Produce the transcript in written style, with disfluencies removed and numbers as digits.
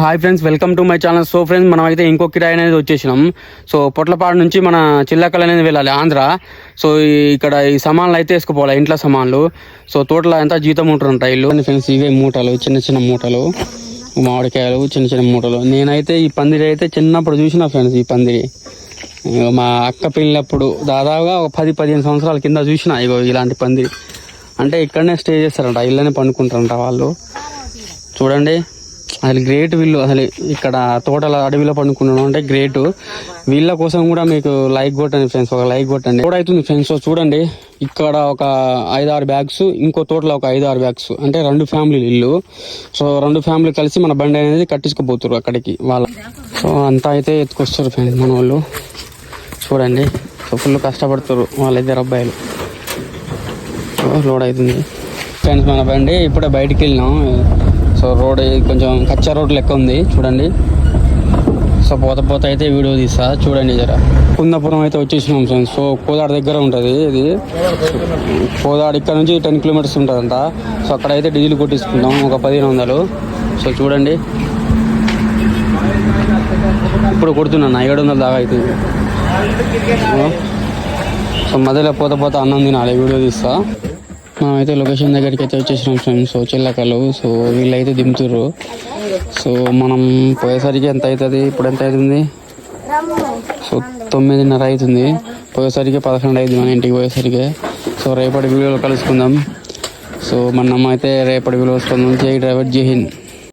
Hi friends, welcome to my channel. So friends, మనం అయితే ఇంకో కిరాయి అనేది వచ్చేసినాం. సో పొట్లపాడు నుంచి మన చిల్లకల్ అనేది వెళ్ళాలి ఆంధ్ర. సో ఇక్కడ ఈ సామాన్లు అయితే వేసుకుపోవాలి, ఇంట్లో సామాన్లు. సో తోటలో ఎంత జీతం ఉంటుందంట ఇల్లు ఫ్రెండ్స్. ఇవే మూటలు, చిన్న చిన్న మూటలు, మామిడికాయలు, చిన్న చిన్న మూటలు. నేనైతే ఈ పందిరి అయితే చిన్నప్పుడు చూసిన ఫ్రెండ్స్. ఈ పందిరి మా అక్క పెళ్ళినప్పుడు దాదాపుగా ఒక 10-15 సంవత్సరాల కింద చూసిన. ఇగో ఇలాంటి పందిరి అంటే ఇక్కడనే స్టే చేస్తారంట, ఇళ్ళనే పండుకుంటారంట వాళ్ళు. చూడండి అసలు గ్రేట్ వీళ్ళు. అసలు ఇక్కడ తోటల అడవిలో పండుకున్నాడు అంటే గ్రేట్. వీళ్ళ కోసం కూడా మీకు లైక్ కొట్టండి ఫ్రెండ్స్, ఒక లైక్ కొట్టండి. కూడా అవుతుంది ఫ్రెండ్స్. చూడండి ఇక్కడ ఒక 5-6 బ్యాగ్స్, ఇంకో తోటలో ఒక 5-6 బ్యాగ్స్, అంటే 2 ఫ్యామిలీలు ఇల్లు. సో 2 ఫ్యామిలీ కలిసి మన బండి అనేది కట్టించుకోపోతారు అక్కడికి వాళ్ళ. సో అంతా అయితే ఎత్తుకొస్తారు ఫ్రెండ్స్ మన వాళ్ళు. చూడండి సో ఫుల్ కష్టపడుతారు వాళ్ళిద్దరు అబ్బాయిలు. లోడ్ అవుతుంది ఫ్రెండ్స్ మన బండి. ఇప్పుడే బయటికి వెళ్ళినాం. సో రోడ్ కొంచెం కచ్చా రోడ్ లెక్క ఉంది చూడండి. సో పోత అయితే వీడియో తీస్తా చూడండి జర. కుందాపురం అయితే వచ్చేసినాం ఫ్రెండ్స్. సో కోదాడ దగ్గర ఉంటుంది ఇది. కోదాడ ఇక్కడ నుంచి 10 కిలోమీటర్స్ ఉంటుందంట. సో అక్కడైతే డీజిల్ కొట్టించుకుంటాం ఒక 1500. సో చూడండి ఇప్పుడు కొడుతున్నాను 700 దాకా అవుతుంది. సో మధ్యలో పోత అన్నం తినాలి, వీడియో తీస్తా. మనం అయితే లొకేషన్ దగ్గరికి అయితే వచ్చేసినాం ఫ్రెండ్స్. సో చిల్లకలు. సో వీళ్ళైతే దింపుతుర్రు. సో మనం పోయేసరికి ఎంత అవుతుంది, ఇప్పుడు ఎంత అవుతుంది? సో 9:30 అవుతుంది. పోయేసరికి 11 అవుతుంది మన ఇంటికి పోయేసరికి. సో రేపటి వీడియోలో కలుసుకుందాం. సో మనం అయితే రేపటి వీడియో వస్తుంది. జై డ్రైవర్, జై హింద్.